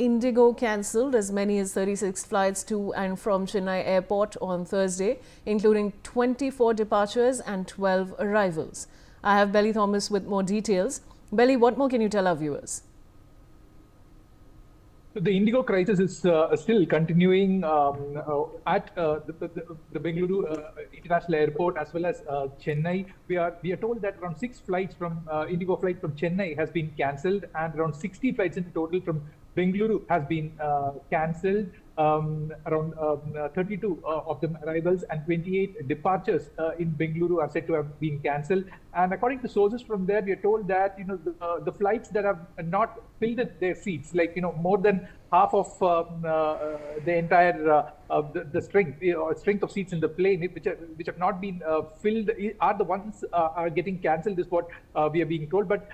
Indigo cancelled as many as 36 flights to and from Chennai Airport on Thursday, including 24 departures and 12 arrivals. I have Belly Thomas with more details. Belly, what more can you tell our viewers? The Indigo crisis is still continuing at the Bengaluru International Airport as well as Chennai. We are told that around 6 flights from Indigo flight from Chennai has been cancelled, and around 60 flights in total from Bengaluru has been cancelled. Around 32 of them arrivals and 28 departures in Bengaluru are said to have been cancelled. And according to sources from there, we are told that the flights that have not filled their seats, like more than half of the entire the strength of seats in the plane, which have not been filled, are the ones are getting cancelled. Is what we are being told. But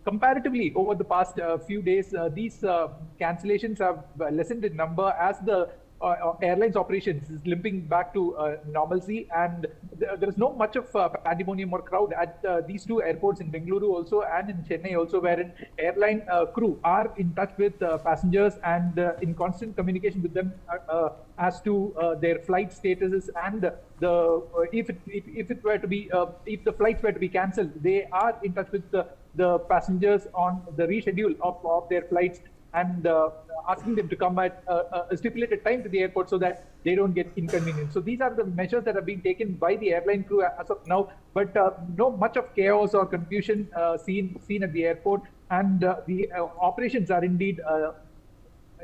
comparatively, over the past few days, these cancellations have lessened in number as the airlines operations is limping back to normalcy, and there is no much of pandemonium or crowd at these two airports in Bengaluru also and in Chennai also, wherein airline crew are in touch with passengers and in constant communication with them as to their flight statuses, and if the flights were to be cancelled, they are in touch with the passengers on the reschedule of their flights and asking them to come at a stipulated time to the airport so that they don't get inconvenienced. So these are the measures that have been taken by the airline crew as of now, but no much of chaos or confusion seen at the airport, and the operations are indeed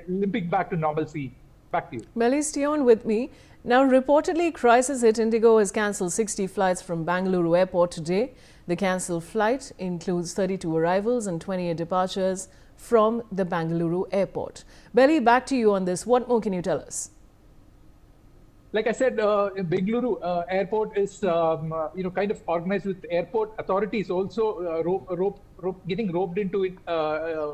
limping back to normalcy. Back to you. Belly, stay on with me. Now, reportedly, crisis hit Indigo has cancelled 60 flights from Bengaluru Airport today. The cancelled flight includes 32 arrivals and 28 departures from the Bengaluru Airport. Belly, back to you on this. What more can you tell us? Like I said, Bengaluru Airport is kind of organized with airport authorities also getting roped into it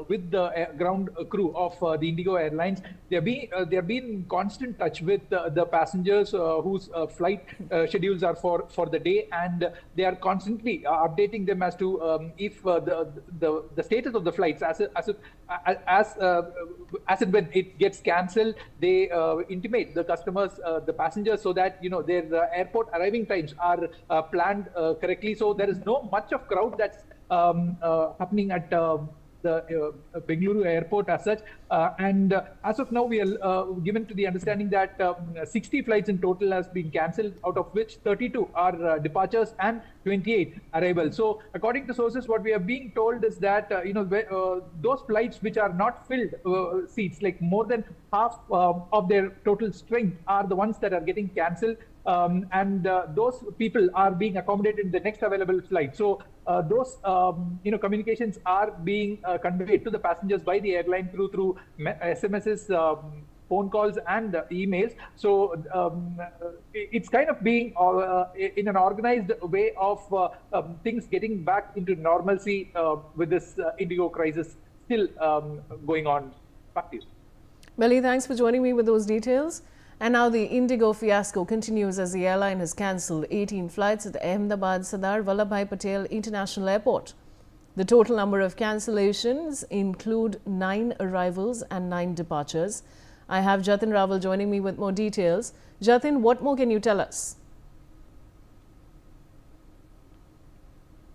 with the ground crew of the Indigo Airlines. They have been in constant touch with the passengers whose flight schedules are for the day, and they are constantly updating them as to if the status of the flights as and when it gets cancelled. They intimate the customers, the passengers, so that their airport arriving times are planned correctly. So there is no much of crowd that's happening at the Bengaluru airport as such, and as of now we are given to the understanding that 60 flights in total has been cancelled, out of which 32 are departures and 28 arrivals. So according to sources, what we are being told is that those flights which are not filled seats, like more than half of their total strength, are the ones that are getting cancelled. And those people are being accommodated in the next available flight. So those communications are being conveyed to the passengers by the airline through SMSs, phone calls, and emails. So it's kind of being in an organized way of things getting back into normalcy with this Indigo crisis still going on. Back to you. Belly, thanks for joining me with those details. And now the Indigo fiasco continues as the airline has cancelled 18 flights at Ahmedabad Sardar Vallabhbhai Patel International Airport. The total number of cancellations include 9 arrivals and 9 departures. I have Jatin Raval joining me with more details. Jatin, what more can you tell us?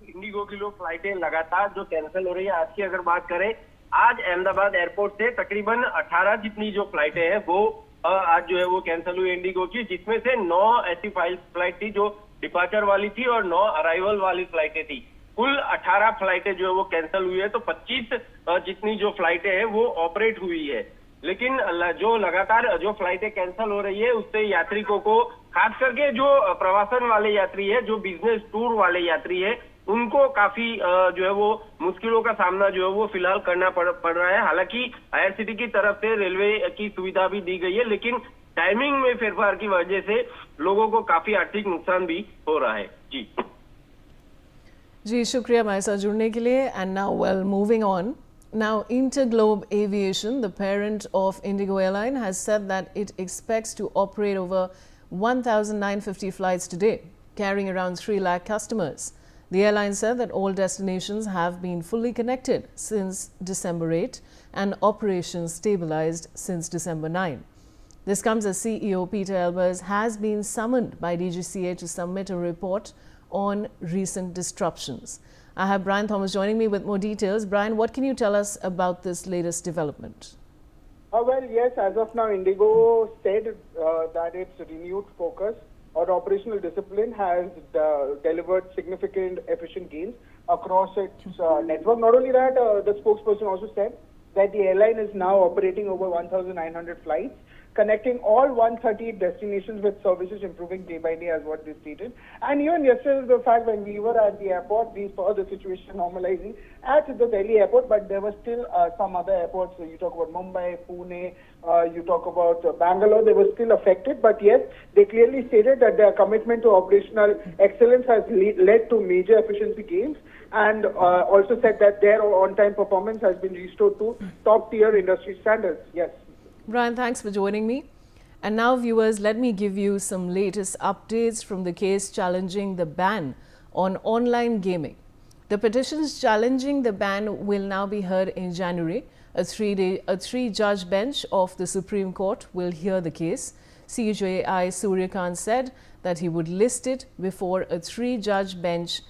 Indigo की जो फ्लाइटें लगातार जो cancel हो रही है, आज की अगर बात करें, आज अहमदाबाद एयरपोर्ट से तकरीबन 18 जितनी जो फ्लाइटें हैं वो आज जो है वो कैंसिल हुई इंडिगो की, जिसमें से 9 ऐसी फ्लाइट थी जो डिपार्चर वाली थी और 9 अराइवल वाली फ्लाइटें थी। कुल 18 फ्लाइटें जो है वो कैंसिल हुई है, तो 25 जितनी जो फ्लाइटें हैं वो ऑपरेट हुई है। लेकिन जो लगातार जो फ्लाइटें कैंसिल हो रही है उससे यात्रिकों को, खास करके जो प्रवासन वाले यात्री है, जो बिजनेस टूर वाले यात्री है, उनको काफी जो है वो मुश्किलों का सामना जो है वो फिलहाल करना पड़ रहा है। हालांकि आईआरसीटी की तरफ से रेलवे की सुविधा भी दी गई है, लेकिन टाइमिंग में फेरफार की वजह से लोगों को काफी आर्थिक नुकसान भी हो रहा है। जी शुक्रिया हमारे साथ जुड़ने के लिए। And now well moving on, now Interglobe Aviation, the parent of Indigo Airline, has said that it expects to operate over 1,950 flights today, carrying around 3 lakh customers. The airline said that all destinations have been fully connected since December 8 and operations stabilized since December 9. This comes as CEO Peter Elbers has been summoned by DGCA to submit a report on recent disruptions. I have Brian Thomas joining me with more details. Brian, what can you tell us about this latest development? Well, yes, as of now, Indigo said that its renewed focus on operational discipline has delivered significant efficient gains across its network. Not only that, the spokesperson also said that the airline is now operating over 1,900 flights, connecting all 138 destinations with services improving day by day, as what they stated. And even yesterday, the fact when we were at the airport, we saw the situation normalizing at the Delhi airport, but there were still some other airports. So you talk about Mumbai, Pune, you talk about Bangalore, they were still affected. But yes, they clearly stated that their commitment to operational excellence has led to major efficiency gains, and also said that their on-time performance has been restored to top-tier industry standards. Yes. Brian, thanks for joining me. And now, viewers, let me give you some latest updates from the case challenging the ban on online gaming. The petitions challenging the ban will now be heard in January. A three-judge bench of the Supreme Court will hear the case. CJI Suryakant said that he would list it before a three-judge bench